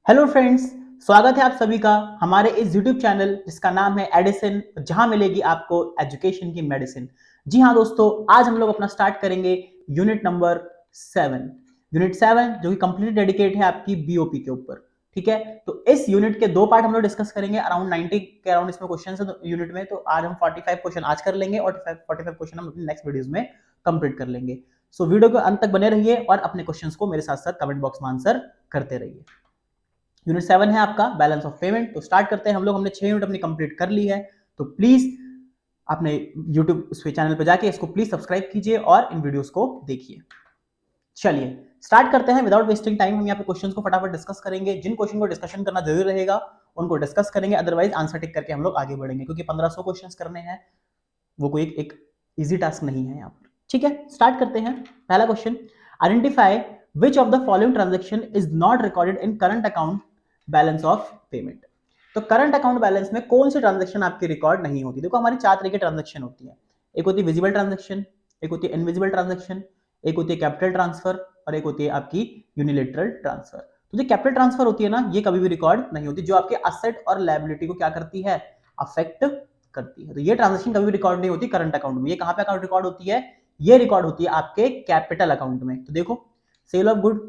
Hello friends, स्वागत है आप सभी का हमारे इस यूट्यूब चैनल जिसका नाम है एडिसन, जहां मिलेगी आपको एजुकेशन की मेडिसिन। जी हाँ दोस्तों, आज हम लोग अपना स्टार्ट करेंगे यूनिट नंबर 7। यूनिट 7 जो कि कंप्लीटली डेडिकेट है आपकी बीओपी के ऊपर। ठीक है, तो इस यूनिट के दो पार्ट हम लोग डिस्कस करेंगे। अराउंड 90 के अराउंड इसमें क्वेश्चन है यूनिट में, तो आज हम 45 क्वेश्चन आज कर लेंगे और 45 क्वेश्चन हम अपने नेक्स्ट वीडियोस में कंप्लीट कर लेंगे। सो वीडियो के अंत तक बने रहिए और अपने क्वेश्चंस को मेरे साथ साथ कमेंट बॉक्स में आंसर करते रहिए। यूनिट 7 है आपका बैलेंस ऑफ पेमेंट। तो स्टार्ट करते हैं हम लोग। हमने 6 यूनिट अपनी कंप्लीट कर ली है, तो प्लीज अपने यूट्यूब चैनल पर जाके इसको प्लीज सब्सक्राइब कीजिए और इन वीडियोस को देखिए। चलिए स्टार्ट करते हैं विदाउट वेस्टिंग टाइम। हम यहाँ पे क्वेश्चंस को फटाफट डिस्कस करेंगे। जिन क्वेश्चन को डिस्कशन करना जरूरी रहेगा उनको डिस्कस करेंगे, अदरवाइज आंसर टिक करके हम लोग आगे बढ़ेंगे, क्योंकि 1500 क्वेश्चंस करने हैं, वो कोई एक इजी टास्क नहीं है यहाँ पर। ठीक है, स्टार्ट करते हैं। पहला question, identify which of the following transaction is not recorded in current account balance of payment. तो करंट अकाउंट बैलेंस में कौन सी ट्रांजेक्शन आपकी रिकॉर्ड नहीं होती। देखो हमारी चार तरह की ट्रांजेक्शन होती है। एक होती है विजिबल ट्रांजेक्शन, एक होती है इनविजिबल ट्रांजेक्शन, एक होती है कैपिटल ट्रांसफर और एक होती है आपकी यूनिलेटरल ट्रांसफर। तो जो कैपिटल ट्रांसफर होती है ना, ये कभी भी रिकॉर्ड नहीं होती, जो आपके असेट और लायबिलिटी को क्या करती है, अफेक्ट करती है। तो ये ट्रांजेक्शन कभी भी रिकॉर्ड नहीं होती करंट अकाउंट में। ये कहां पे अकाउंट रिकॉर्ड होती है, ये रिकॉर्ड होती है आपके कैपिटल अकाउंट में। तो देखो सेल ऑफ गुड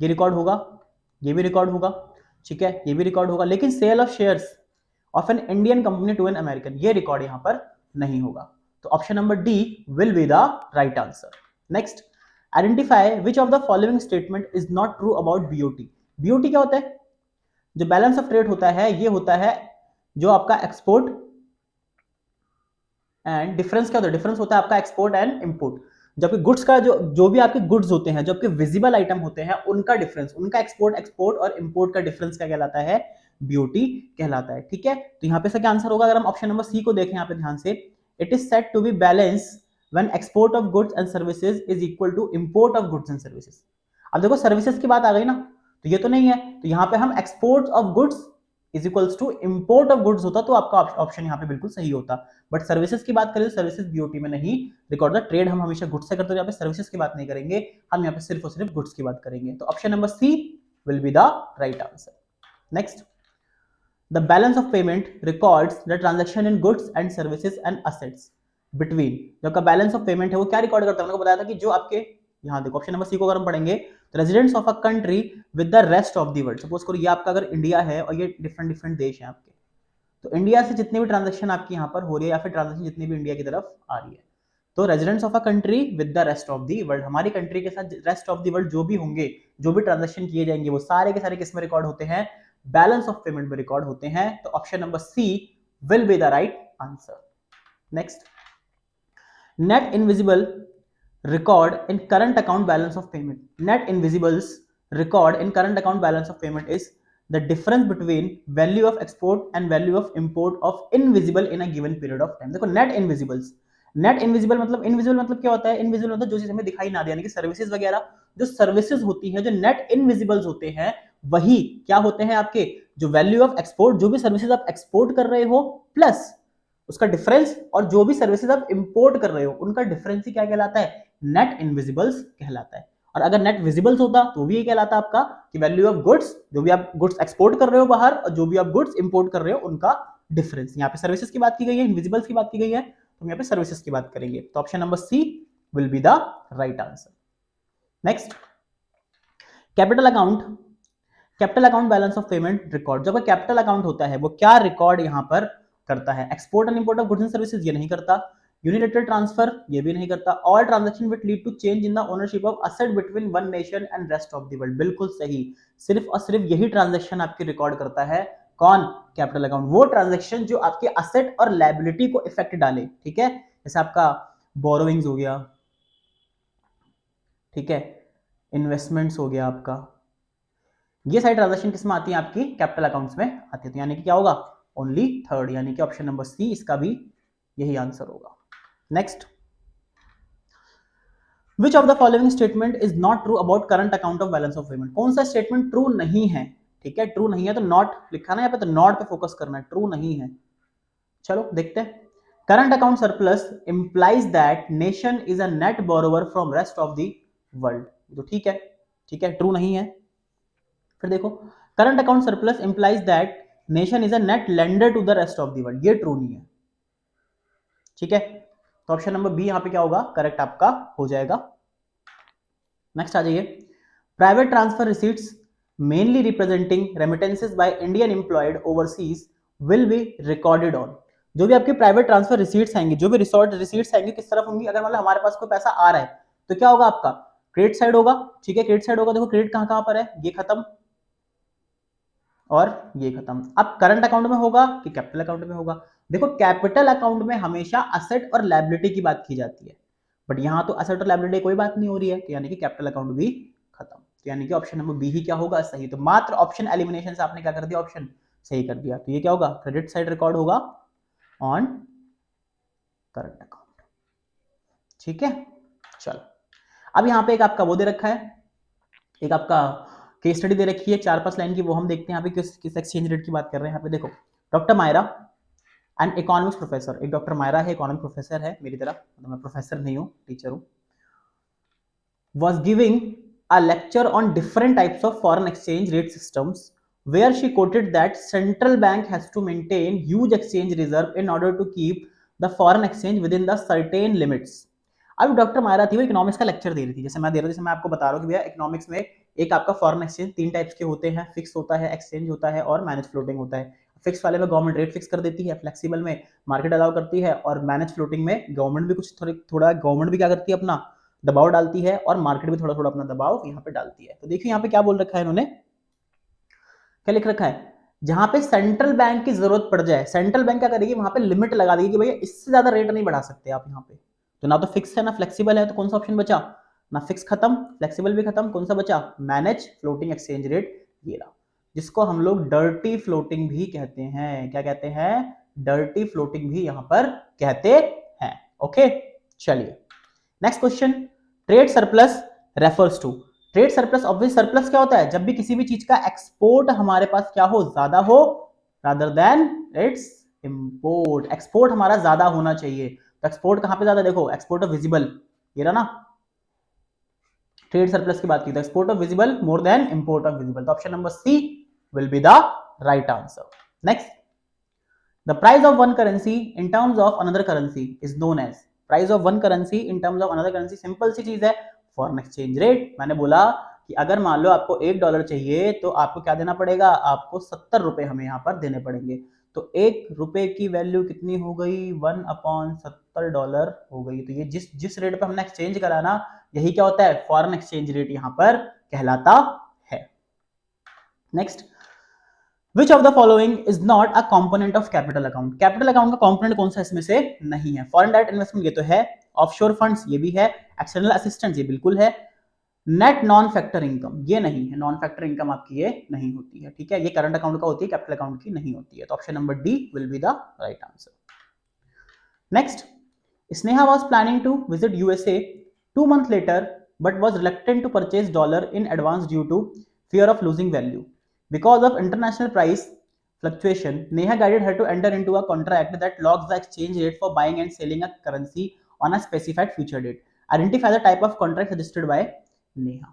ये रिकॉर्ड होगा, ये भी रिकॉर्ड होगा, ठीक है, ये भी रिकॉर्ड होगा, लेकिन sale of shares of an Indian company to an American, ये रिकॉर्ड यहां पर नहीं होगा। तो option number D will be the right answer. Next, identify which of the following statement is not true about BOT. BOT क्या होता है, जो बैलेंस ऑफ ट्रेड होता है, ये होता है जो आपका एक्सपोर्ट एंड डिफरेंस। क्या होता है, डिफरेंस होता है आपका एक्सपोर्ट एंड इंपोर्ट। जबकि गुड्स का जो भी आपके गुड्स होते हैं, जो आपके विजिबल आइटम होते हैं, उनका डिफरेंस, उनका एक्सपोर्ट और इंपोर्ट का डिफरेंस क्या कहलाता है, बीओटी कहलाता है। ठीक है, तो यहाँ पे इसका क्या आंसर होगा, अगर हम ऑप्शन नंबर सी को देखें यहाँ पे ध्यान से, it is said to be balance when export of goods and services is equal to import of goods and services. अब देखो सर्विसेज की बात आ गई ना, तो ये तो नहीं है, तो यहाँ पे हम export of goods is equals to import of goods होता, तो आपका ऑप्शन यहाँ पे बिल्कुल सही होता। बट सर्विसेज की बात करें तो सर्विसेज बीओटी में नहीं रिकॉर्ड होता। ट्रेड हम हमेशा गुड्स से करते हैं, यहाँ पे सर्विसेज की बात नहीं करेंगे, हम यहाँ पे सिर्फ और सिर्फ गुड्स की बात करेंगे। तो option number C will be the right answer. Next, the balance of payment records the transaction in goods and services and assets between. जो आपका बैलेंस ऑफ पेमेंट है वो क्या रिकॉर्ड करता है, मैंने बताया था कि जो आपके यहाँ देखो ऑप्शन नंबर सी को अगर हम पढ़ेंगे, residents of a country with the rest of the world. Suppose करो ये आपका अगर इंडिया है और ये डिफरेंट डिफरेंट देश हैं आपके, तो इंडिया से जितने भी ट्रांजेक्शन आपकी यहाँ पर हो रही है या फिर ट्रांजेक्शन जितनी भी इंडिया की तरफ आ रही है, तो residents of a country with the rest of the world, हमारी कंट्री के साथ रेस्ट ऑफ द वर्ल्ड जो भी होंगे, जो भी ट्रांजेक्शन किए जाएंगे, वो सारे के सारे किस में रिकॉर्ड होते हैं, बैलेंस ऑफ पेमेंट में रिकॉर्ड होते हैं। तो option number C will be the right answer. Next, net invisible record in current account balance of payment. Net invisibles record in current account balance of payment is the difference between value of export and value of import of invisible in a given period of time. देखो net invisibles, net invisible मतलब, invisible मतलब क्या होता है, invisible मतलब जो चीज हमें दिखाई ना दे, यानी कि सर्विसेज वगैरह, जो सर्विसेज होती है, जो नेट इनविजिबल्स होते हैं, वही क्या होते हैं आपके, जो वैल्यू ऑफ एक्सपोर्ट, जो भी सर्विसेज आप एक्सपोर्ट कर रहे हो प्लस उसका डिफरेंस, और जो भी सर्विसेज आप इंपोर्ट कर रहे हो उनका डिफरेंस ही क्या कहलाता है, नेट इनविजिबल्स कहलाता है। और अगर नेट विजिबल्स होता तो भी ये कहलाता आपका कि वैल्यू ऑफ गुड्स, जो भी आप गुड्स एक्सपोर्ट कर रहे हो बाहर और जो भी आप गुड्स इंपोर्ट कर रहे हो उनका डिफरेंस। यहाँ पे सर्विसेज की बात की गई है, इनविजिबल्स की बात की गई है, तो हम यहाँ पे सर्विसेज की बात करेंगे। तो option number C will be the right answer. Next, capital account, capital account balance of payment record. जब कैपिटल अकाउंट होता है वो क्या रिकॉर्ड यहां पर करता है, export and import of goods and services ये नहीं करता, यूनिलेटरल ट्रांसफर ये भी नहीं करता, all transaction will lead to change in the ownership of asset between one nation and rest of the world. बिल्कुल सही, सिर्फ और सिर्फ यही ट्रांजैक्शन आपकी रिकॉर्ड करता है, कौन, कैपिटल अकाउंट। वो ट्रांजैक्शन जो आपके असेट और लायबिलिटी को इफेक्ट डाले, ठीक है, जैसे आपका बोरोइंग्स हो गया, ठीक है, इन्वेस्टमेंट्स हो गया आपका, ये सारी ट्रांजैक्शन किसमें आती है, आपकी कैपिटल अकाउंट्स में आती है। तो यानी कि क्या होगा, ओनली थर्ड, यानी कि ऑप्शन नंबर सी इसका भी यही आंसर होगा। Next, which of the following statement is not true about current account of balance of payment. कौन सा स्टेटमेंट ट्रू नहीं है, ठीक है, ट्रू नहीं है तो नॉट लिखा ना यहाँ पे, तो नॉट पे फोकस करना है, ट्रू नहीं है। चलो देखते हैं, current account surplus implies that nation is a net borrower from rest of the world. तो ठीक है, ठीक है, ट्रू नहीं है। फिर देखो, current account surplus implies that nation is a net lender to the rest of the world, ये ट्रू नहीं है, ठीक है। तो ऑप्शन नंबर बी यहां पे क्या होगा, करेक्ट आपका हो जाएगा। नेक्स्ट आ जाइए, private transfer receipts mainly representing remittances by Indian employed overseas will be recorded on, जो भी आपके प्राइवेट ट्रांसफर रिसीट्स आएंगे, जो भी रिसोर्ट रिसीट्स आएंगे किस तरफ होंगी, अगर मतलब हमारे पास कोई पैसा आ रहा है तो क्या होगा आपका, क्रेडिट साइड होगा, ठीक है, क्रेडिट साइड होगा। देखो क्रेडिट कहां कहां पर है, ये खत्म और ये खत्म। अब करंट अकाउंट में होगा कि कैपिटल अकाउंट में होगा, देखो कैपिटल अकाउंट में हमेशा असेट और लायबिलिटी की बात की जाती है, बट यहां तो असेट और लायबिलिटी कोई बात नहीं हो रही है, तो यानी कि कैपिटल अकाउंट भी खत्म, तो यानी कि ऑप्शन नंबर बी ही क्या होगा, सही। तो मात्र ऑप्शन एलिमिनेशन से आपने क्या कर दिया, ऑप्शन सही कर दिया, तो ये क्या होगा, क्रेडिट साइड रिकॉर्ड होगा ऑन करंट अकाउंट, ठीक है। चलो अब यहां पे एक आपका वो दे रखा है, एक आपका केस स्टडी दे रखी है 4-5 लाइन की, वो हम देखते हैं यहाँ पे किस किस एक्सचेंज रेट की बात कर रहे हैं। यहाँ पे देखो, doctor Myra and economics professor, एक डॉक्टर मायरा है, इकोनॉमिक प्रोफेसर है मेरी तरह, मतलब मैं प्रोफेसर नहीं हूँ, टीचर हूँ, was giving a lecture on different types of foreign exchange rate systems where she quoted that central bank has to maintain huge exchange reserve in order to keep the foreign exchange within the certain limits। अब doctor Myra थी वो economics का lecture दे रही थी, जैसे मैं दे रहा हूँ, जैसे मैं आपको बता रहा हूँ कि भैया इकोनॉमिक्स में एक आपका फॉरेन एक्सचेंज 3 टाइप्स के होते हैं, फिक्स होता है, एक्सचेंज होता है और मैनेज फ्लोटिंग होता है। फिक्स वाले में गवर्नमेंट रेट फिक्स कर देती है, फ्लेक्सिबल में मार्केट अलाउ करती है, और मैनेज फ्लोटिंग में गवर्नमेंट भी कुछ थोड़ा गवर्नमेंट भी क्या करती है, अपना दबाव डालती है और मार्केट भी थोड़ा थोड़ा अपना दबाव यहाँ पे डालती है। तो देखिए यहाँ पे क्या बोल रखा है इन्होंने, क्या लिख रखा है, जहां पे सेंट्रल बैंक की जरूरत पड़ जाए, सेंट्रल बैंक क्या करेगी, वहां पे लिमिट लगा देगी कि भैया इससे ज्यादा रेट नहीं बढ़ा सकते आप यहाँ पे। तो ना तो फिक्स है ना फ्लेक्सिबल है, तो कौन सा ऑप्शन बचा, ना फिक्स खत्म, फ्लेक्सिबल भी खत्म, कौन सा बचा, मैनेज फ्लोटिंग एक्सचेंज रेट, ये रहा, जिसको हम लोग डर्टी फ्लोटिंग भी कहते हैं। क्या कहते हैं, डर्टी फ्लोटिंग भी यहां पर कहते हैं। ओके चलिए next question, trade surplus refers to, trade surplus, obvious surplus क्या होता है, जब भी किसी भी चीज का एक्सपोर्ट हमारे पास क्या हो, ज्यादा हो, rather than it's import, export हमारा ज्यादा होना चाहिए। तो एक्सपोर्ट कहां पे ज्यादा, देखो एक्सपोर्ट ऑफ विजिबल, ये रहा ना, ट्रेड सरप्लस की बात की तो export of visible more than import of visible, तो option number C will be the right answer. Next, the price of one currency in terms of another currency is known as, price of one currency in terms of another currency, simple सी चीज है, foreign exchange rate. मैंने बोला कि अगर मान लो आपको $1 चाहिए तो आपको क्या देना पड़ेगा, आपको 70 रुपए हमें यहाँ पर देने पड़ेंगे, तो $1 की वैल्यू कितनी हो गई, 1/70 हो गई। तो ये जिस जिस रेट पे हमने एक्सचेंज करा ना, यही क्या होता है, फॉरेन एक्सचेंज रेट यहाँ पर कहलाता है। Next, Which of the following is not a component of capital account? Capital account का कंपोनेंट कौन सा इसमें से नहीं है, फॉरेन डायरेक्ट इन्वेस्टमेंट ये तो है, ऑफशोर फंड्स ये भी है, एक्सटर्नल असिस्टेंस ये बिल्कुल है, नेट नॉन फैक्टर इनकम ये नहीं है, नॉन फैक्टर इनकम आपकी ये नहीं होती है, ठीक है, ये करंट अकाउंट का होती है, कैपिटल अकाउंट की नहीं होती है, तो option number D will be the right answer. Next, Sneha was planning to visit USA 2 months later but was reluctant to purchase dollar in advance due to fear of losing value. Because of international price fluctuation, Neha guided her to enter into a contract that locks the exchange rate for buying and selling a currency on a specified future date. Identify the type of contract suggested by Neha.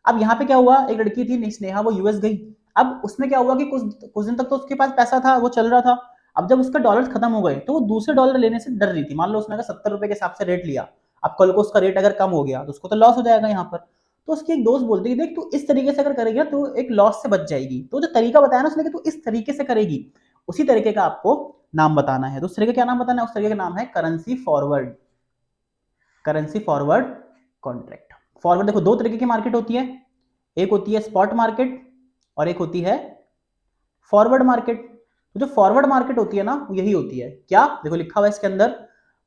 अब यहाँ पे क्या हुआ, एक लड़की थी स्नेहा, वो US गई, अब उसमें क्या हुआ कि कुछ दिन तक तो उसके पास पैसा था, वो चल रहा था, अब जब उसका डॉलर खत्म हो गए तो वो दूसरे डॉलर लेने से डर रही थी। मान लो उसने अगर 70 रुपए के हिसाब से रेट लिया, अब कल को उसका रेट अगर कम हो गया तो उसको तो लॉस हो जाएगा यहाँ पर। तो उसकी एक दोस्त बोलती है, देख तू इस तरीके से अगर करेगी तो एक लॉस से बच जाएगी। तो जो तरीका बताया ना उसने कि तू इस तरीके से करेगी, उसी तरीके का आपको नाम बताना है। तो उस तरीके का क्या नाम बताना है, उस तरीके का नाम है currency forward, currency forward contract. Forward देखो दो तरीके की मार्केट होती है, एक होती है स्पॉट मार्केट और एक होती है फॉरवर्ड मार्केट। तो जो फॉरवर्ड मार्केट होती है ना, यही होती है, क्या देखो लिखा हुआ है इसके अंदर,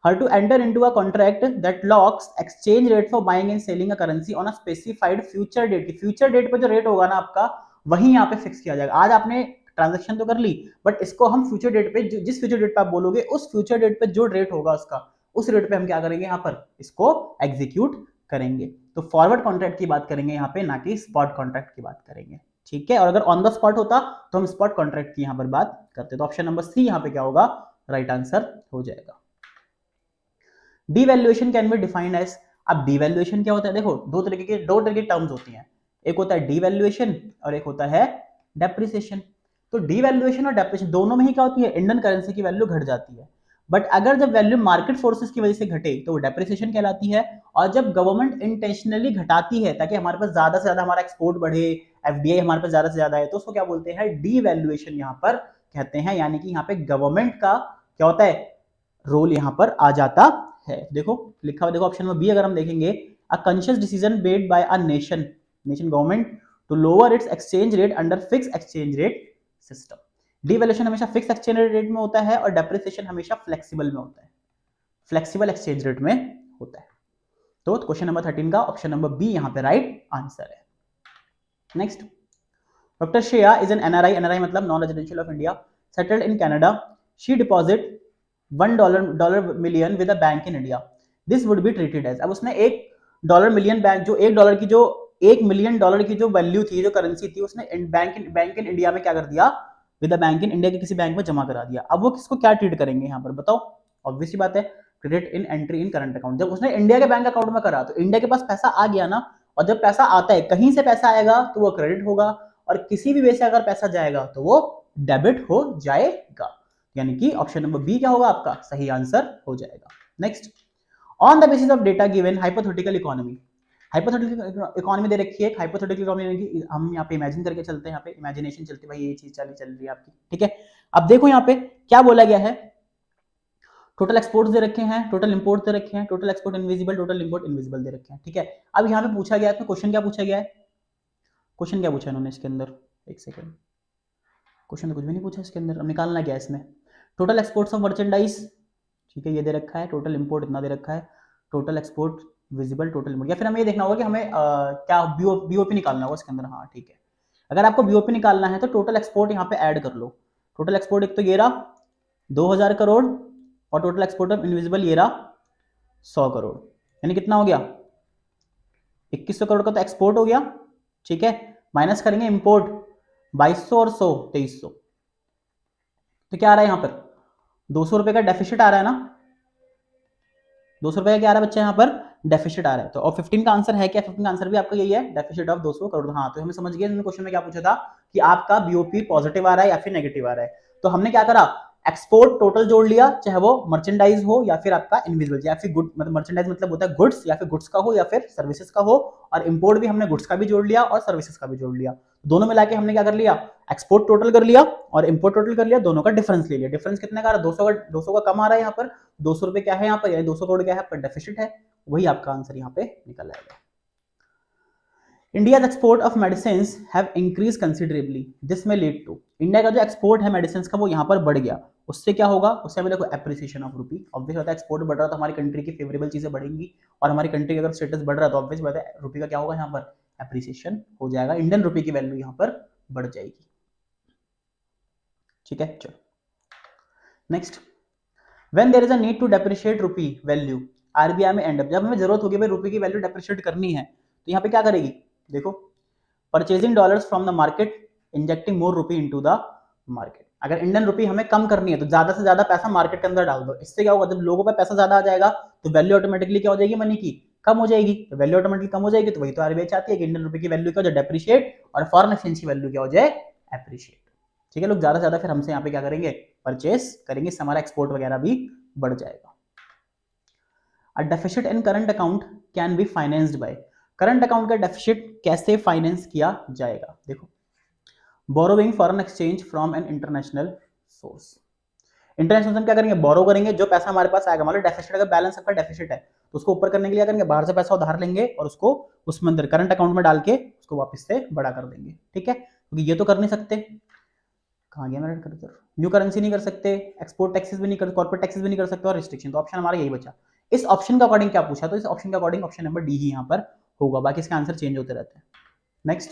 her to enter into a contract that locks exchange rate for buying and selling a currency on a specified future date, की फ्यूचर डेट पे जो रेट होगा ना आपका, वही यहाँ पे फिक्स किया जाएगा। आज आपने ट्रांजेक्शन तो कर ली, बट इसको हम फ्यूचर डेट पे, जिस फ्यूचर डेट पे आप बोलोगे उस फ्यूचर डेट पे जो रेट होगा उसका, उस रेट पे हम क्या करेंगे, यहाँ पर इसको एग्जीक्यूट करेंगे। तो फॉरवर्ड कॉन्ट्रैक्ट की बात करेंगे यहाँ पे, ना कि स्पॉट कॉन्ट्रैक्ट की बात करेंगे, ठीक है। और अगर ऑन द स्पॉट होता तो हम स्पॉट कॉन्ट्रैक्ट की यहां पर बात करते, तो ऑप्शन नंबर सी यहां पे क्या होगा, राइट आंसर हो जाएगा। Devaluation can be defined as, अब डीवैल्यूएशन क्या होता है, देखो दो तरीके की टर्म्स होती हैं, एक होता है डीवैल्यूएशन और एक होता है डेप्रिसिएशन। तो डीवैल्यूएशन और डेप्रिसिएशन दोनों में ही क्या होती है, इंडियन करेंसी की वैल्यू घट जाती है। बट अगर जब वैल्यू मार्केट फोर्सेस की वजह से घटे तो वो डेप्रिसिएशन कहलाती है। और जब गवर्नमेंट इंटेंशनली घटाती है ताकि हमारे पास ज्यादा से ज्यादा हमारा एक्सपोर्ट बढ़े, एफडीआई हमारे पास ज्यादा से ज्यादा है, तो उसको क्या बोलते हैं, डीवैल्यूएशन यहाँ पर कहते हैं। यानी कि यहाँ पे गवर्नमेंट का क्या होता है, रोल यहाँ पर आ जाता है। देखो लिखा हुआ, देखो ऑप्शन नंबर बी अगर हम देखेंगे, a conscious decision made by a nation government to lower its exchange rate under fix exchange rate system. Devaluation हमेशा फिक्स एक्सचेंज रेट में होता है और डेप्रिसिएशन हमेशा फ्लेक्सिबल में होता है, फ्लेक्सिबल एक्सचेंज रेट में होता है। तो क्वेश्चन नंबर 13 का ऑप्शन नंबर बी यहां पे राइट आंसर है। Next, doctor Shreya is an NRI, NRI मतलब non residential of India, settled in Canada. She deposit $1 million with a bank in India, this would be treated as. अब उसने $1 million bank, जो $1 की जो $1 million की जो value थी, जो करेंसी थी, उसने बैंक इन इंडिया में क्या कर दिया, with a bank in India के किसी बैंक में जमा करा दिया। अब वो किसको क्या ट्रीट करेंगे यहाँ पर बताओ, ऑब्वियसली बात है credit in entry in current account. जब उसने इंडिया के बैंक अकाउंट में करा तो इंडिया के पास पैसा आ गया ना, और जब पैसा आता है कहीं से पैसा आएगा तो वो क्रेडिट होगा, और किसी भी वे से अगर पैसा जाएगा तो वो डेबिट हो जाएगा। यानी कि ऑप्शन नंबर बी क्या होगा आपका सही आंसर हो जाएगा। Next, on the basis of data given hypothetical economy. Hypothetical economy they रखी है, हाइपोथेटिकल इकोनॉमी हम यहाँ पे इमेजिन करके चलते हैं, यहाँ पे इमेजिनेशन चलती है भाई, ये चीज चल रही है आपकी, ठीक है। अब देखो यहाँ पे क्या बोला गया है, टोटल एक्सपोर्ट्स दे रखे हैं, टोटल इंपोर्ट दे रखे हैं, total export invisible, total import invisible दे रखे हैं, ठीक है। अब यहाँ पे पूछा गया है, क्वेश्चन क्या पूछा गया है, क्वेश्चन क्या पूछा इन्होंने इसके अंदर, एक सेकंड, क्वेश्चन तो कुछ भी नहीं पूछा इसके अंदर, अब निकालना क्या है इसमें, टोटल एक्सपोर्ट्स ऑफ मर्चेंडाइज, ठीक है ये दे रखा है, टोटल इंपोर्ट इतना दे रखा है, total export visible, total import, या फिर हमें ये देखना होगा कि हमें क्या बीओपी निकालना होगा इसके अंदर, हाँ ठीक है। अगर आपको बीओपी निकालना है तो टोटल एक्सपोर्ट यहाँ पे ऐड कर लो, टोटल एक्सपोर्ट एक तो ये रहा 2000 करोड़, और टोटल एक्सपोर्ट ऑफ इनविजिबल ये रहा 100 करोड़, यानी कितना हो गया 2100 करोड़ का तो एक्सपोर्ट हो गया, ठीक है। माइनस करेंगे इंपोर्ट 2200 और 100 2300, तो क्या आ रहा है यहां पर 200 रुपए का डेफिसिट आ रहा है ना, 200 रुपए का क्या आ रहा है बच्चा यहाँ पर डेफिसिट आ रहा है। तो और 15 का आंसर है क्या, 15 का आंसर भी आपका यही है, डेफिसिट ऑफ 200 करोड़। हाँ तो हमें समझ गए क्वेश्चन में क्या पूछा था कि आपका बीओपी पॉजिटिव आ रहा है या फिर नेगेटिव आ रहा है। तो हमने क्या करा, एक्सपोर्ट टोटल जोड़ लिया, चाहे वो मर्चेंडाइज हो या फिर आपका इनविजिबल, या फिर गुड, मतलब मर्चेंडाइज मतलब होता है गुड्स, या फिर गुड्स का हो या फिर सर्विसेज का हो, और इंपोर्ट भी हमने गुड्स का भी जोड़ लिया और सर्विसेज का भी जोड़ लिया, दोनों मिला के हमने क्या कर लिया, एक्सपोर्ट टोटल कर लिया और इंपोर्ट टोटल कर लिया, दोनों का डिफरेंस ले लिया। डिफरेंस कितने का आ रहा है, 200 का कम आ रहा है यहाँ पर, 200 रुपए क्या है यहाँ पर, यानी 200 करोड़ क्या है पर डेफिसिट है, वही आपका आंसर यहाँ पे निकल आएगा। India's export of medicine have increase considerably, this में लीड टू, इंडिया का जो एक्सपोर्ट है मेडिसिन का वो यहाँ पर बढ़ गया, उससे क्या होगा, उससे हमें देखो एप्रिसिएशन ऑफ रूपी, ऑब्वियस होता है एक्सपोर्ट बढ़ रहा है तो हमारी कंट्री की फेवरेबल चीजें बढ़ेंगी, और हमारी कंट्री का अगर स्टेटस बढ़ रहा है तो ऑब्वियस बात है रूपी का क्या होगा यहाँ पर एप्रिसिएशन हो जाएगा, इंडियन रूपी की वैल्यू यहाँ पर बढ़ जाएगी, ठीक है। चलो next, when there is a need to depreciate rupee value, RBI में एंड अप, जब हमें जरूरत होगी भाई रूपी की वैल्यू डेप्रिशिएट करनी है तो यहाँ पे क्या करेगी, देखो purchasing dollars from the market, injecting more rupee into the market. अगर इंडियन रूपी हमें कम करनी है तो ज्यादा से ज्यादा पैसा मार्केट के अंदर डाल दो, इससे क्या होगा, जब लोगों पे पैसा ज्यादा आ जाएगा तो वैल्यू ऑटोमेटिकली क्या हो जाएगी, मनी की कम हो जाएगी, तो वैल्यू ऑटोमेटिकली कम हो जाएगी, तो वही तो आरबीआई चाहती है कि इंडियन रूपी की वैल्यू क्या हो जाए डेप्रिशिएट, और फॉरेन एक्सचेंज की वैल्यू क्या हो जाए एप्रिशिएट, ठीक है। लोग ज्यादा से ज्यादा फिर हमसे यहाँ पे क्या करेंगे, परचेस करेंगे, इससे हमारा एक्सपोर्ट वगैरह भी बढ़ जाएगा। अ deficit in current account can be financed by, current account का डेफिसिट कैसे फाइनेंस किया जाएगा, देखो borrowing foreign exchange from an international source, international हम क्या करेंगे, बोरो करेंगे, जो पैसा हमारे पास आएगा, मतलब डेफिसिट अगर बैलेंस आपका डेफिसिट है तो उसको ऊपर करने के लिए क्या करेंगे, बाहर से पैसा उधार लेंगे और उसको उसमें अंदर करंट अकाउंट में डाल के उसको वापस से बड़ा कर देंगे, ठीक है। क्योंकि ये तो कर नहीं सकते, कहाँ गया मेरा कर्सर, न्यू करेंसी नहीं कर सकते, एक्सपोर्ट टैक्सेस भी नहीं कर, कॉर्पोरेट टैक्सेस भी नहीं कर सकते, और रिस्ट्रिक्शन, तो ऑप्शन हमारा यही बचा। इस ऑप्शन के अकॉर्डिंग क्या पूछा, तो इस ऑप्शन के अकॉर्डिंग ऑप्शन नंबर डी ही यहाँ पर होगा, बाकी इसके आंसर चेंज होते रहते हैं। Next,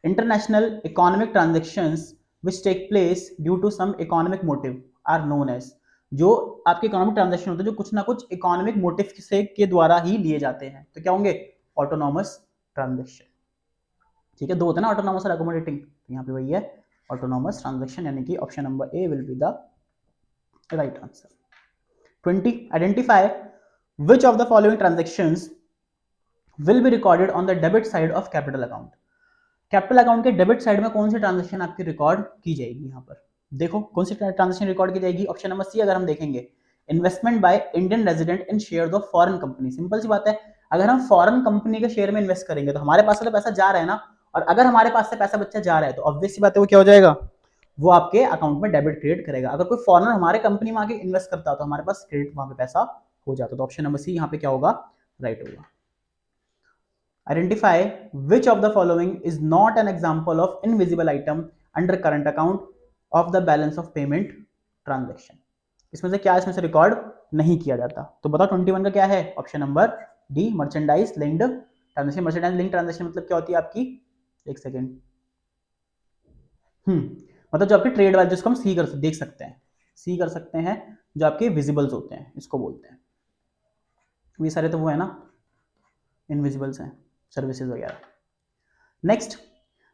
international economic transactions which take place due to some economic motive are known as, जो आपके इकोनॉमिक ट्रांजैक्शन होते हैं जो कुछ ना कुछ इकोनॉमिक मोटिव से के द्वारा ही लिए जाते हैं, तो क्या होंगे ऑटोनॉमस ट्रांजैक्शन, ठीक है। दो होते हैं ना ऑटोनॉमस और अकोमोडेटिंग, तो यहाँ पे वही है ऑटोनॉमस ट्रांजैक्शन, यानी कि option number A will be the right answer. 20, identify which of the following transactions will be recorded on the debit side of capital account, capital account के डेबिट साइड में कौन सी ट्रांजैक्शन आपकी record की जाएगी? यहाँ पर देखो कौन सी ट्रांजैक्शन रिकॉर्ड की जाएगी। ऑप्शन नंबर सी अगर हम देखेंगे, investment by Indian resident in shares of foreign company. Simple सी बात है, अगर हम फॉरेन कंपनी के शेयर में इन्वेस्ट करेंगे तो हमारे पास से तो पैसा जा रहा है ना, और अगर हमारे पास से पैसा बच्चा जा रहा है तो ऑब्वियस सी बात है वो क्या हो जाएगा, वो आपके अकाउंट में डेबिट क्रिएट करेगा। अगर कोई फॉरेनर हमारे कंपनी में आके इन्वेस्ट करता है तो हमारे पास क्रेडिट वहां पे पैसा हो जाता है। तो ऑप्शन नंबर सी यहाँ पे क्या होगा, राइट होगा। Identify which of the following is not an example of invisible item under current account of the balance of payment transaction। इसमें से क्या इसमें से रिकॉर्ड नहीं किया जाता? तो बताओ 21 का क्या है? Option number D, merchandise linked transaction. Merchandise linked transaction मतलब क्या होती है आपकी, एक सेकेंड, मतलब जो आपकी ट्रेड वाले, जिसको हम सी कर देख सकते हैं, सी कर सकते हैं, जो आपके विजिबल्स होते हैं इसको बोलते हैं। ये सारे तो वो है ना, इनविजिबल्स हैं, सर्विसेज वगैरह। Next,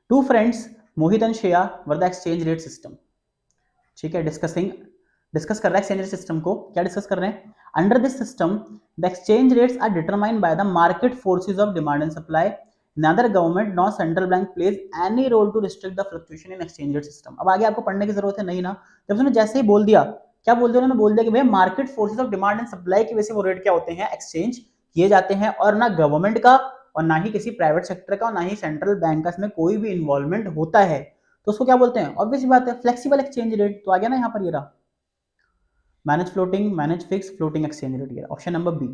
two friends Mohit and Shreya were the exchange rate system. ठीक है, डिस्कस कर रहे हैं एक्सचेंज रेट सिस्टम को। क्या डिस्कस कर रहे हैं? Under this system the exchange rates are determined by the market forces of demand and supply, neither government nor central bank plays any role to restrict the fluctuation in exchange rate system। अब आगे आपको पढ़ने की जरूरत है नहीं ना, जब उसने जैसे ही बोल दिया, क्या बोल दिया उन्होंने, बोल दिया कि भैया market forces of demand and supply की वजह से वो रेट क्या होते हैं, एक्सचेंज किए जाते हैं, और ना गवर्नमेंट का और ना ही किसी प्राइवेट सेक्टर का और ना ही सेंट्रल बैंक का इसमें कोई भी इन्वॉल्वमेंट होता है। तो उसको क्या बोलते हैं? ऑब्वियस बात है, फ्लेक्सिबल एक्सचेंज रेट। तो आ गया ना यहाँ पर, ये रहा manage floating, manage fix, floating exchange rate. ये option number B,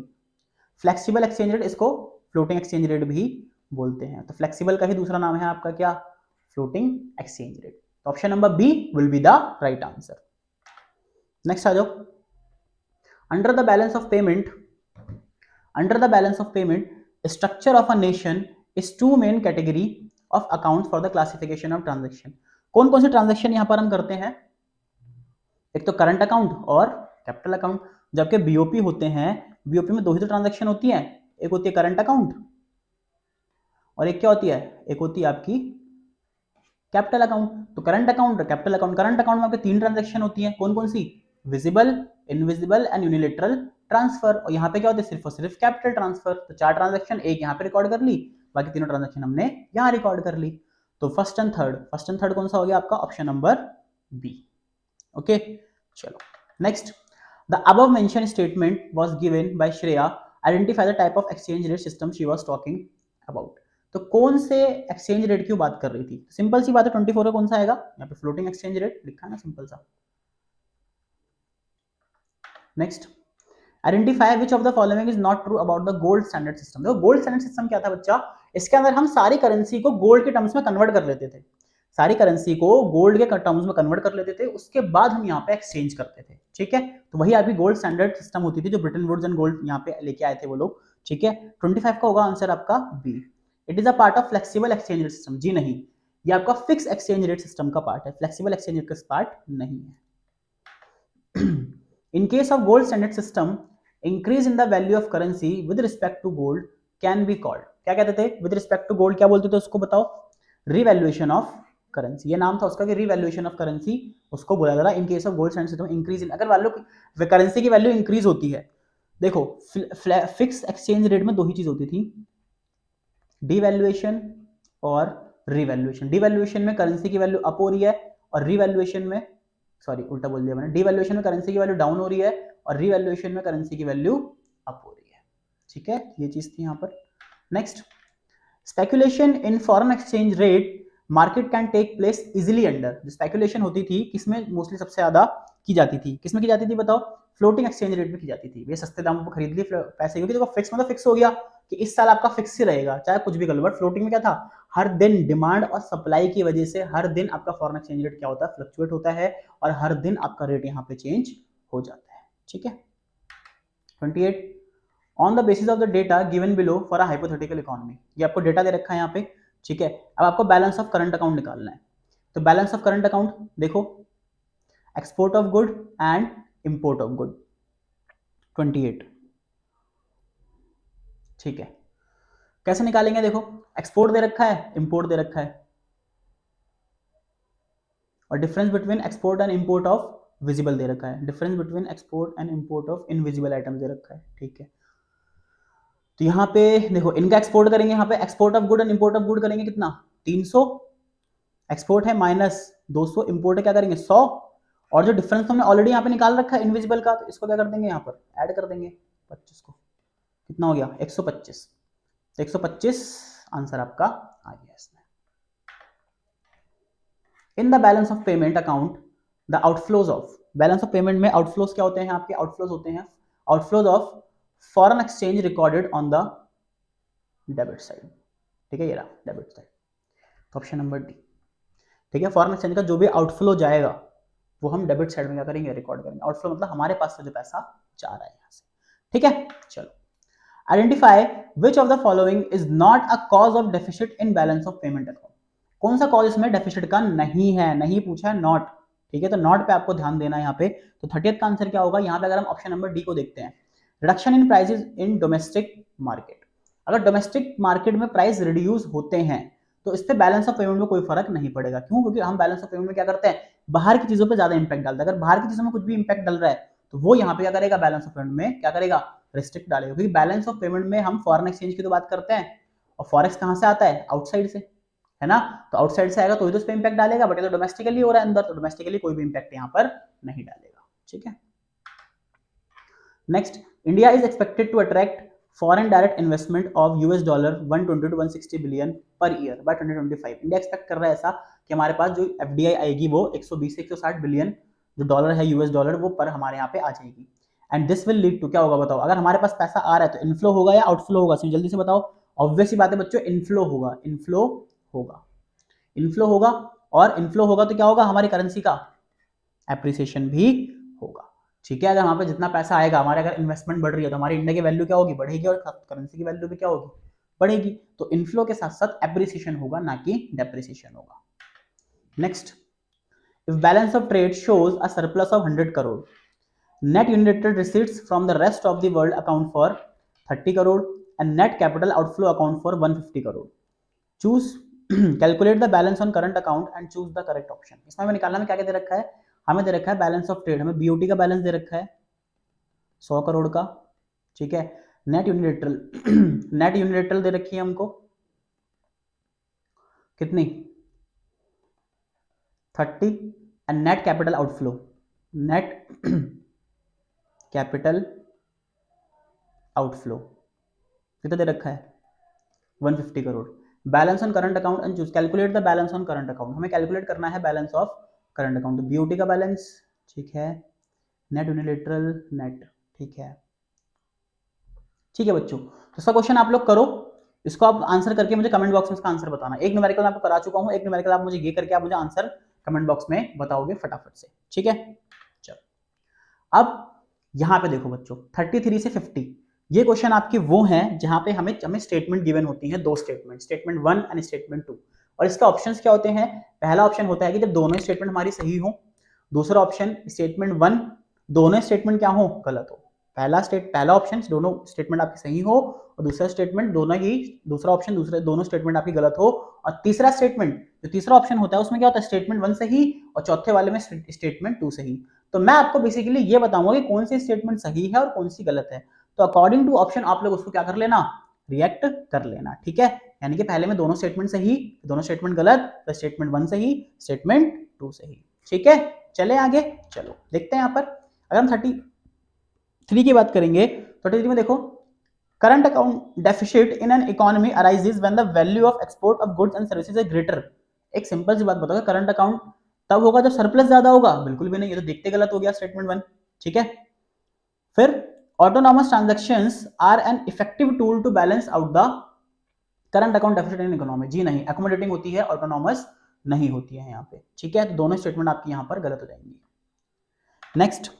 flexible exchange rate, इसको फ्लोटिंग एक्सचेंज रेट भी बोलते हैं। तो फ्लेक्सिबल का ही दूसरा नाम है आपका क्या, फ्लोटिंग एक्सचेंज रेट। तो option number B will be the right answer. Next आ जाओ, under the balance of payment, under the balance of payment structure of a nation is two main category of account for the classification of transaction. कौन कौन से transaction यहां पर हम करते हैं? एक तो करंट अकाउंट और कैपिटल अकाउंट। जबकि बीओपी होते हैं, बीओपी में दो ही तो ट्रांजेक्शन होती है, एक होती है करंट अकाउंट और एक क्या होती है, एक होती है आपकी कैपिटल अकाउंट। तो करंट अकाउंट और कैपिटल अकाउंट, करंट अकाउंट में आपके तीन ट्रांजैक्शन होती है, कौन कौन सी, visible, invisible and unilateral transfer. और यहाँ पे क्या होता है, सिर्फ और सिर्फ कैपिटल ट्रांसफर। तो चार ट्रांजैक्शन एक यहाँ पे रिकॉर्ड कर ली, बाकी तीनों ट्रांजैक्शन हमने यहाँ रिकॉर्ड कर ली। तो फर्स्ट एंड थर्ड कौन सा हो गया आपका, ऑप्शन नंबर बी। ओके, चलो next, the above mention statement was given by Shreya, identify the type of exchange rate system she was talking about. तो कौन से एक्सचेंज रेट की बात कर रही थी? सिंपल सी बात है, 24 का कौन सा आएगा, यहाँ पे फ्लोटिंग एक्सचेंज रेट लिखा है ना, सिंपल सा। Next, identify which of the following is not true about the gold standard system. देखो गोल्ड स्टैंडर्ड सिस्टम क्या था बच्चा, इसके अंदर हम सारी करेंसी को गोल्ड के टर्म्स में कन्वर्ट कर लेते थे, सारी करेंसी को गोल्ड के टर्म्स में कन्वर्ट कर लेते थे, उसके बाद हम यहाँ पे एक्सचेंज करते थे। ठीक है, तो वही आपकी गोल्ड स्टैंडर्ड सिस्टम होती थी जो ब्रिटेन वुड्स एंड गोल्ड यहाँ पे लेके आए थे वो लोग। ठीक है, 25 का होगा आंसर आपका B. It is a part of flexible exchange rate system. जी नहीं, ये आपका फिक्स एक्सचेंज रेट सिस्टम का पार्ट है, फ्लेक्सिबल एक्सचेंज रेट का पार्ट नहीं है। In case of gold standard system, increase in the value of currency with respect to gold can be called, क्या कहते थे, विद रिस्पेक्ट टू गोल्ड क्या बोलते थे उसको बताओ, रिवैल्यूएशन ऑफ करेंसी। ये नाम था उसका कि रिवैल्यूएशन ऑफ करेंसी उसको बोला जा रहा है। In case of gold standard system, increase इन, अगर वैल्यू करेंसी की वैल्यू इंक्रीज होती है, देखो फिक्स एक्सचेंज रेट में दो ही चीज होती थी, डिवैल्यूएशन और रिवैल्यूएशन। डिवैल्यूएशन में करेंसी की वैल्यू अप हो रही है और रिवैल्यूएशन में, सॉरी उल्टा बोल दिया मैंने, डिवैल्यूएशन में करेंसी की वैल्यू डाउन हो रही है और रिवैल्यूएशन में करेंसी की वैल्यू अप हो रही है। ठीक है, ये चीज थी यहां पर। Next, speculation in foreign exchange rate market can take place easily under. जो स्पेकुलेशन होती थी किसमें मोस्टली सबसे ज्यादा की जाती थी, किसमें की जाती थी बताओ, फ्लोटिंग एक्सचेंज रेट में की जाती थी। ये सस्ते दामों पर खरीद लिए पैसे, क्योंकि देखो फिक्स मतलब फिक्स हो गया कि इस साल आपका फिक्स ही रहेगा चाहे कुछ भी कर लो। बट फ्लोटिंग में क्या था, हर दिन डिमांड और सप्लाई की वजह से हर दिन आपका फॉरेन एक्सचेंज रेट क्या होता है, फ्लक्चुएट होता है और हर दिन आपका रेट यहाँ पे चेंज हो जाता है। ठीक है, 28, on the basis of the data given below for a hypothetical economy. ये आपको डेटा दे रखा है यहाँ पे। ठीक है, अब आपको बैलेंस ऑफ करंट अकाउंट निकालना है। तो बैलेंस ऑफ करंट अकाउंट देखो, export of good and import of good 28। ठीक है, कैसे निकालेंगे, देखो एक्सपोर्ट दे रखा है, इंपोर्ट दे रखा है, और difference between export and import of visible दे रखा है, difference between export and import of invisible item दे रखा है। ठीक है, तो यहाँ पे देखो इनका एक्सपोर्ट करेंगे, यहाँ पे export of good and import of good करेंगे कितना, 300 एक्सपोर्ट है -200, इंपोर्ट है क्या करेंगे 100, और जो डिफरेंस हमने ऑलरेडी यहाँ पे निकाल रखा है इनविजिबल का, तो इसको क्या कर देंगे यहाँ पर ऐड कर देंगे 25 को, कितना हो गया 125। तो 125 आंसर आपका आ गया इसमें। इन the balance of payment account the outflows of, balance of payment में आउटफ्लोज क्या होते हैं आपके, आउटफ्लोज होते हैं outflows of foreign exchange recorded on the debit side, ठीक है, ये रहा डेबिट साइड, तो ऑप्शन नंबर डी, ठीक है। फॉरेन एक्सचेंज का जो भी आउटफ्लो जाएगा वो हम डेबिट साइड में क्या करेंगे, रिकॉर्ड करेंगे। आउटफ्लो मतलब हमारे पास से जो पैसा जा रहा है यहाँ से, ठीक है। चलो, identify which of the following is not a cause of deficit in balance of payment account, कौन सा कॉज इसमें डेफिसिट का नहीं है, नहीं पूछा है नॉट, ठीक है, तो नॉट पे आपको ध्यान देना है यहाँ पे। तो 30th का आंसर क्या होगा, यहाँ पे अगर हम ऑप्शन नंबर डी को देखते हैं, reduction in prices in domestic market, अगर डोमेस्टिक मार्केट में प्राइस रिड्यूस होते हैं तो इस पे बैलेंस ऑफ पेमेंट में कोई फर्क नहीं पड़ेगा, क्यों, क्योंकि हम बैलेंस ऑफ पेमेंट में क्या करते हैं, बाहर की चीजों पे ज्यादा इंपैक्ट डालते हैं। अगर बाहर की चीजों में कुछ भी इंपैक्ट डाल रहा है तो वो यहाँ पे क्या करेगा, बैलेंस ऑफ पेमेंट में क्या करेगा, रिस्ट्रिक्ट डालेगा, क्योंकि बैलेंस ऑफ पेमेंट में हम फॉरेन एक्सचेंज की तो बात करते हैं, और फॉरेक्स कहाँ से आता है, आउटसाइड से, है ना, तो आउटसाइड से आएगा तो ही तो उस पर इंपैक्ट डालेगा, बट ये तो डोमेस्टिकली हो रहा है अंदर, तो डोमेस्टिकली कोई भी इंपैक्ट यहाँ पर नहीं डालेगा, ठीक है। Next, India is expected to attract foreign direct investment of $120 to 160 billion per year by 2025, India expect कर रहा है ऐसा कि हमारे पास जो एफडीआई आएगी वो 120 से 160 बिलियन जो डॉलर है यूएस डॉलर वो पर हमारे यहाँ पे आ जाएगी। And this will lead to, क्या होगा बताओ, अगर हमारे पास पैसा आ रहा है तो इनफ्लो होगा या आउटफ्लो होगा, जल्दी से बताओ। ऑब्वियस ही बात है बच्चों, इनफ्लो होगा, इनफ्लो होगा, इनफ्लो होगा, और इनफ्लो होगा तो क्या होगा, हमारी करेंसी का एप्रिसिएशन भी होगा, ठीक है। अगर वहां पे जितना पैसा आएगा, हमारे अगर इन्वेस्टमेंट बढ़ रही है तो हमारी इंडिया की वैल्यू क्या होगी, बढ़ेगी, और करेंसी की वैल्यू भी क्या होगी, बढ़ेगी। तो इनफ्लो के साथ साथ एप्रिसिएशन होगा, ना कि डेप्रिसिएशन होगा। Next, if balance of trade shows a surplus of 100 crore, net unilateral receipts from the rest of the world account for 30 crore and net capital outflow account for 150 crore, choose calculate the balance on current account and choose the correct option। इसमें हमें निकालना में क्या क्या दे रखा है, हमें दे रखा है बैलेंस ऑफ ट्रेड, हमें बीओटी का बैलेंस दे रखा है 100 करोड़ का, ठीक है। नेट यूनिलेटरल नेट यूनिलेटरल दे रखी है हमको कितनी 30, and net capital outflow, net capital outflow कितना दे रखा है 150 crore. Balance on current account and choose calculate the balance on current account, हमें कैलकुलेट करना है बैलेंस ऑफ करंट अकाउंट, तो बीओटी का बैलेंस, ठीक है, नेट यूनिलेटरल नेट, ठीक है, ठीक है बच्चों। तो इसका क्वेश्चन आप लोग करो, इसको आप आंसर करके मुझे कमेंट बॉक्स में इसका आंसर बताना। एक न्यूमेरिकल मैं आपको करा चुका हूं, एक न्यूमेरिकल आप मुझे ये करके आप मुझे आंसर कमेंट बॉक्स में बताओगे फटाफट से, ठीक है। चलो, अब यहां पे देखो बच्चों 33 से 50, ये क्वेश्चन आपके वो हैं जहां पे हमें स्टेटमेंट गिवन होती है, दो स्टेटमेंट, स्टेटमेंट 1 एंड स्टेटमेंट 2, और इसका ऑप्शंस क्या होते हैं, पहला ऑप्शन होता है कि जब दोनों स्टेटमेंट हमारी सही हो, दूसरा ऑप्शन स्टेटमेंट 1 दोनों स्टेटमेंट क्या हो, गलत हो। पहला ऑप्शन दोनों स्टेटमेंट आपकी सही हो, और दूसरा स्टेटमेंट दूसरा ऑप्शन दोनों स्टेटमेंट आपकी गलत हो, और तीसरा स्टेटमेंट जो तीसरा ऑप्शन होता है उसमें क्या होता है, स्टेटमेंट 1 सही और चौथे वाले में स्टेटमेंट 2 सही। तो मैं आपको बेसिकली ये बताऊंगा कि कौन सी स्टेटमेंट सही है और कौन सी गलत है, तो अकॉर्डिंग टू ऑप्शन आप लोग उसको क्या कर लेना, रिएक्ट कर लेना, ठीक है। यानी कि पहले में दोनों स्टेटमेंट सही, दोनों स्टेटमेंट गलत, तो स्टेटमेंट 1 सही, स्टेटमेंट 2 सही, ठीक है। चले आगे, चलो देखते हैं यहाँ पर, अगर हम 33 की बात करेंगे तो 33 में देखो, current account deficit in an economy arises when the value of export of goods and services is greater. एक सिंपल सी बात बताओ, करंट अकाउंट तब होगा जब सरप्लस ज्यादा होगा, बिल्कुल भी नहीं, ये तो देखते गलत हो गया स्टेटमेंट 1, ठीक है। फिर autonomous transactions are an effective tool to balance out the current account deficit in economy, जी नहीं, अकोमोडेटिंग होती है, ऑटोनॉमस नहीं होती है यहाँ पे, ठीक है। तो दोनों स्टेटमेंट आपकी यहाँ पर गलत हो जाएंगी। Next,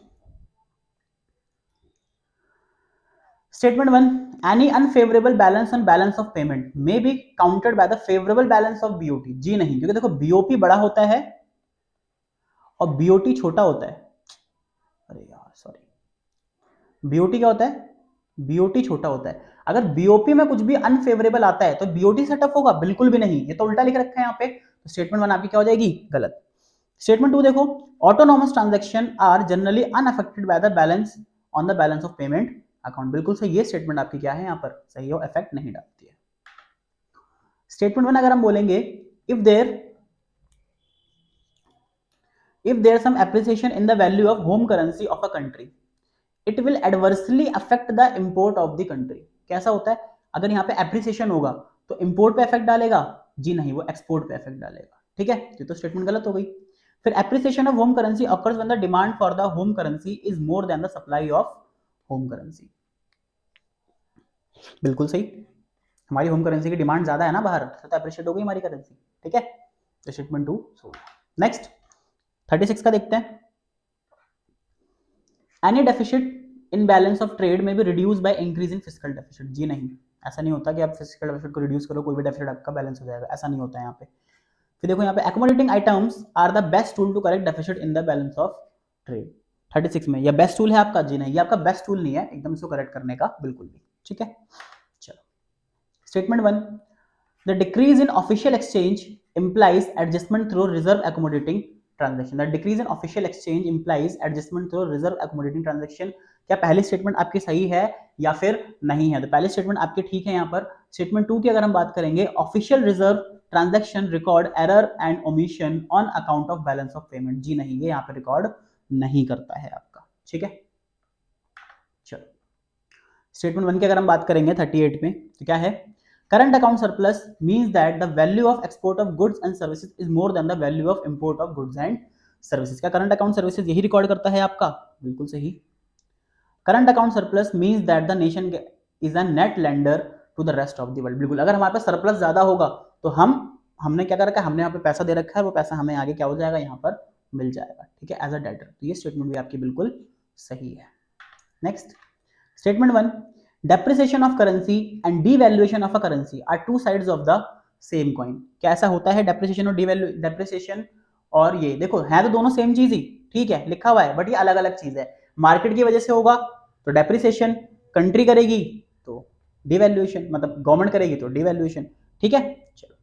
statement 1, any unfavourable balance on balance of payment may be counted by the favourable balance of BOT, जी नहीं, क्योंकि देखो बीओपी बड़ा होता है और बीओटी छोटा होता है, अरे यार सॉरी, बीओटी क्या होता है, बीओटी छोटा होता है। अगर बीओपी में कुछ भी अनफेवरेबल आता है तो बीओटी से टफ होगा, बिल्कुल भी नहीं, ये तो उल्टा लिख रखा है यहाँ पे, तो स्टेटमेंट 1 आपकी क्या हो जाएगी, गलत। स्टेटमेंट 2 देखो, autonomous transaction are generally unaffected by the balance on the balance of payment account, बिल्कुल सही, ये स्टेटमेंट आपकी क्या है यहाँ पर सही हो, इफेक्ट नहीं डालती है। स्टेटमेंट 1 अगर हम बोलेंगे, if there if there is some appreciation in the value of home currency of a country, it will adversely affect the import of the country. कैसा होता है, अगर यहाँ पे एप्रिसिएशन होगा तो इंपोर्ट पे इफेक्ट डालेगा? जी नहीं, वो एक्सपोर्ट पे इफेक्ट डालेगा। ठीक है, ये तो स्टेटमेंट गलत हो गई। फिर appreciation of home currency occurs when the demand for the home currency is more than the supply of home currency. बिल्कुल सही, हमारी होम करेंसी की डिमांड ज्यादा है ना बाहर, तो एप्रिशिएट हो गई हमारी करेंसी। ठीक है, तो स्टेटमेंट 2 सो। नेक्स्ट 36 का देखते हैं। Any deficit in balance of trade में भी reduce by increasing physical deficit. जी नहीं, ऐसा नहीं होता कि आप फिजिकल डेफिसिट को रिड्यूस करो कोई भी डेफिसिट आपका बैलेंस हो जाएगा, ऐसा नहीं होता है यहाँ पे। फिर देखो यहाँ पे accommodating items are the best tool to correct deficit in the balance of trade. 36 में, यह बेस्ट टूल है आपका? जी नहीं, ये आपका बेस्ट टूल नहीं है एकदम इसको करेक्ट करने का, बिल्कुल भी। ठीक है, चलो statement 1, the decrease in official exchange implies adjustment through reserve accommodating transaction. The decrease in official exchange implies adjustment through reserve accommodating transaction. क्या पहली स्टेटमेंट आपकी सही है या फिर नहीं है? तो पहली स्टेटमेंट आपकी ठीक है। यहाँ पर स्टेटमेंट 2 की अगर हम बात करेंगे, official reserve transaction record error and omission on account of balance of payment. जी नहीं, ये यहाँ पे रिकॉर्ड नहीं करता है आपका। ठीक है, चलो स्टेटमेंट 1 की अगर हम बात करेंगे 38 में, तो क्या है? Current account surplus means that the value of export of goods and services is more than the value of import of goods and services. क्या करंट अकाउंट सर्विसेज यही रिकॉर्ड करता है आपका? बिल्कुल सही। Current account surplus means that the nation is a net lender to the rest of the world. बिल्कुल, अगर हमारे पास सरप्लस ज्यादा होगा तो हमने क्या कर रखा है, हमने यहाँ पे पैसा दे रखा है, वो पैसा हमें आगे क्या हो जाएगा, यहाँ पर मिल जाएगा। ठीक है, एज अ डेटर। तो ये स्टेटमेंट भी आपकी बिल्कुल सही है। Next statement 1, depreciation of currency and devaluation of a currency are two sides of the same coin. क्या ऐसा होता है depreciation और depreciation? और ये देखो है तो दोनों सेम चीज ही, ठीक है, लिखा हुआ है, बट ये अलग अलग चीज है। मार्केट की वजह से होगा तो डेप्रिसिएशन, कंट्री करेगी तो डिवैल्यूएशन, मतलब गवर्नमेंट करेगी तो डिवैल्यूएशन। ठीक है, चलो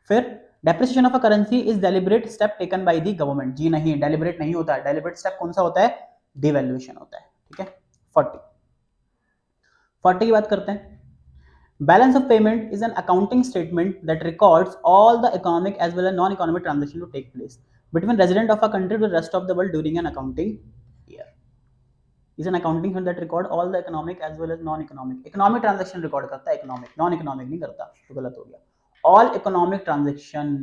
फिर depreciation of a currency is deliberate step taken by the government. जी नहीं, डेलिबरेट नहीं होता है। डेलिबरेट स्टेप कौन सा होता है? डिवैल्यूएशन होता है। ठीक है, 40 की बात करते हैं। Balance of payment is an accounting statement that records all the economic as well as non economic transaction to take place between resident of a country to the rest of the world during an accounting year. Is an accounting fund that record all the economic as well as non economic. Economic transaction record करता है, economic, non economic नहीं करता, तो गलत हो गया। All economic transaction,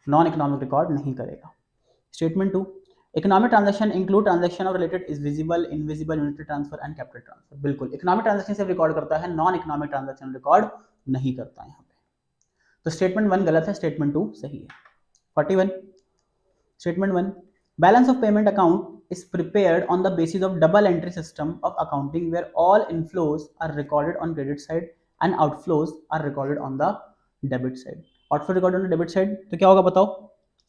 non economic record नहीं करेगा। Statement 2, economic transaction include transaction of related is visible, invisible, unitary transfer and capital transfer. बिल्कुल, इकोनॉमिक ट्रांजैक्शन से रिकॉर्ड करता है, नॉन इकोनॉमिक ट्रांजैक्शन रिकॉर्ड नहीं करता है यहाँ पे। तो स्टेटमेंट 1 गलत है, स्टेटमेंट 2 सही है। 41 statement 1, balance of payment account is prepared on the basis of double entry system of accounting where all inflows are recorded on credit side and outflows are recorded on the debit side. outflow recorded on the debit side, तो क्या होगा बताओ?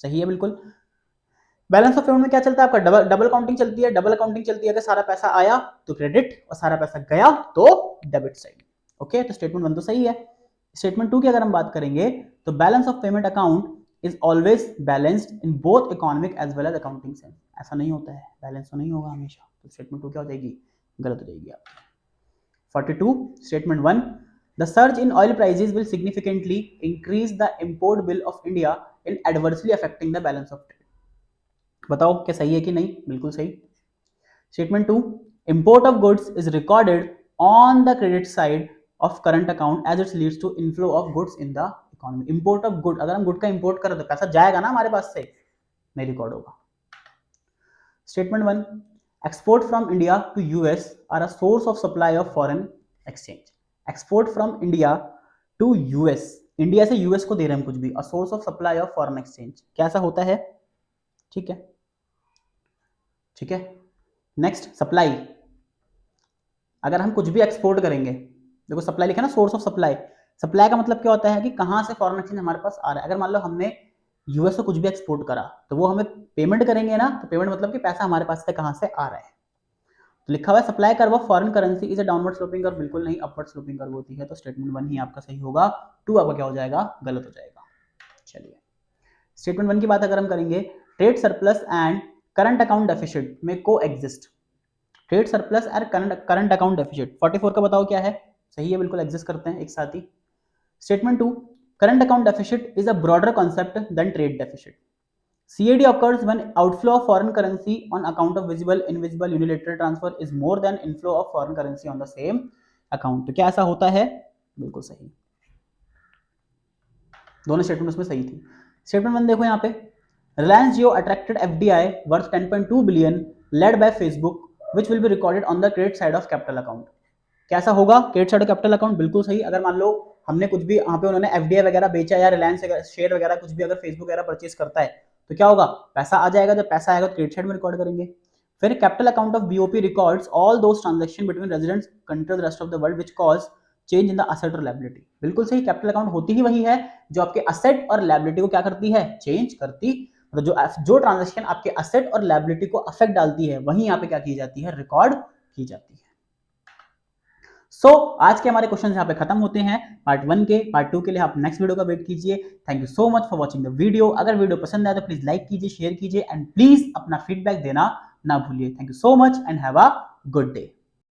सही है बिल्कुल। Balance of payment में क्या चलता है आपका? डबल काउंटिंग चलती है। डबल काउंटिंग चलती है कि सारा पैसा आया तो क्रेडिट और सारा पैसा गया तो डेबिट साइड। ओके, तो स्टेटमेंट 1 तो सही है। स्टेटमेंट 2 की अगर हम बात करेंगे तो balance of payment account is always balanced in both economic as well as accounting sense. ऐसा नहीं होता है, बैलेंस तो नहीं होगा हमेशा। तो स्टेटमेंट 2 क्या हो जाएगी? गलत हो जाएगी आपकी। 42 statement 1, the surge in oil prices will significantly increase the import bill of India in adversely affecting the balance of trade. बताओ क्या सही है कि नहीं? बिल्कुल सही। Statement 2, import of goods is recorded on the credit side of current account as it leads to inflow of goods in the economy. import of good, अगर हम गुड का इंपोर्ट करें तो पैसा जाएगा ना हमारे पास से, नहीं रिकॉर्ड होगा। Statement 1, export from India to US are a source of supply of foreign exchange. Export from India to US, India से यूएस को दे रहे हैं हम कुछ भी, a source of supply of foreign exchange. कैसा होता है? ठीक है, ठीक है। नेक्स्ट सप्लाई, अगर हम कुछ भी एक्सपोर्ट करेंगे, देखो सप्लाई लिखा है ना, सोर्स ऑफ सप्लाई। सप्लाई का मतलब क्या होता है कि कहां से फॉरेन एक्सचेंज हमारे पास आ रहा है। अगर मान लो हमने यूएस से कुछ भी एक्सपोर्ट करा तो वो हमें पेमेंट करेंगे ना, तो पेमेंट मतलब कि पैसा हमारे पास से कहां से आ रहा है। तो लिखा हुआ है supply curve of foreign currency is a downward sloping curve. बिल्कुल नहीं, अपवर्ड स्लोपिंग कर्व होती है। तो स्टेटमेंट 1 ही आपका सही होगा, 2 आपका क्या हो जाएगा? गलत हो जाएगा। चलिए स्टेटमेंट 1 की बात अगर हम करेंगे, trade surplus and current account deficit में को एग्जिस्ट। ट्रेड सरप्लस और करंट अकाउंट डेफिसिट 44 का बताओ क्या है? सही है, बिल्कुल एग्जिस्ट करते हैं एक साथ ही। Statement 2, current account deficit is a broader concept than trade deficit. CAD occurs when outflow of foreign currency on account of visible, invisible, unilateral transfer is more than inflow of foreign currency on the same account. तो क्या ऐसा होता है? बिल्कुल सही, दोनों statement उसमें सही थी। स्टेटमेंट 1 देखो यहाँ पे, Reliance Jio attracted FDI worth 10.2 billion led by Facebook which will be recorded on the credit side of capital account. कैसा होगा? Credit side of capital account, बिल्कुल सही। अगर मान लो हमने कुछ भी यहाँ पे उन्होंने FDI वगैरह बेचा या रिलायंस शेयर वगैरह कुछ भी अगर फेसबुक वगैरह परचेज करता है तो क्या होगा? पैसा आ जाएगा, जब पैसा आएगा तो क्रेडिट साइड में रिकॉर्ड करेंगे। फिर capital account of BOP records all those transaction between residents country the rest of the world which cause change in the asset और लायबिलिटी। बिल्कुल सही, कैपिटल अकाउंट होती ही वही है जो आपके असेट और लायबिलिटी को क्या करती है? चेंज करती, मतलब जो ट्रांजैक्शन आपके असेट और लायबिलिटी को अफेक्ट डालती है वही यहाँ पे क्या की जाती है? रिकॉर्ड की जाती है। आज के हमारे क्वेश्चन यहाँ पे खत्म होते हैं पार्ट 1 के। पार्ट 2 के लिए आप नेक्स्ट वीडियो का वेट कीजिए। Thank you so much for watching the video. अगर वीडियो पसंद आए तो प्लीज लाइक कीजिए, शेयर कीजिए एंड प्लीज अपना फीडबैक देना ना भूलिए। Thank you so much and have a good day.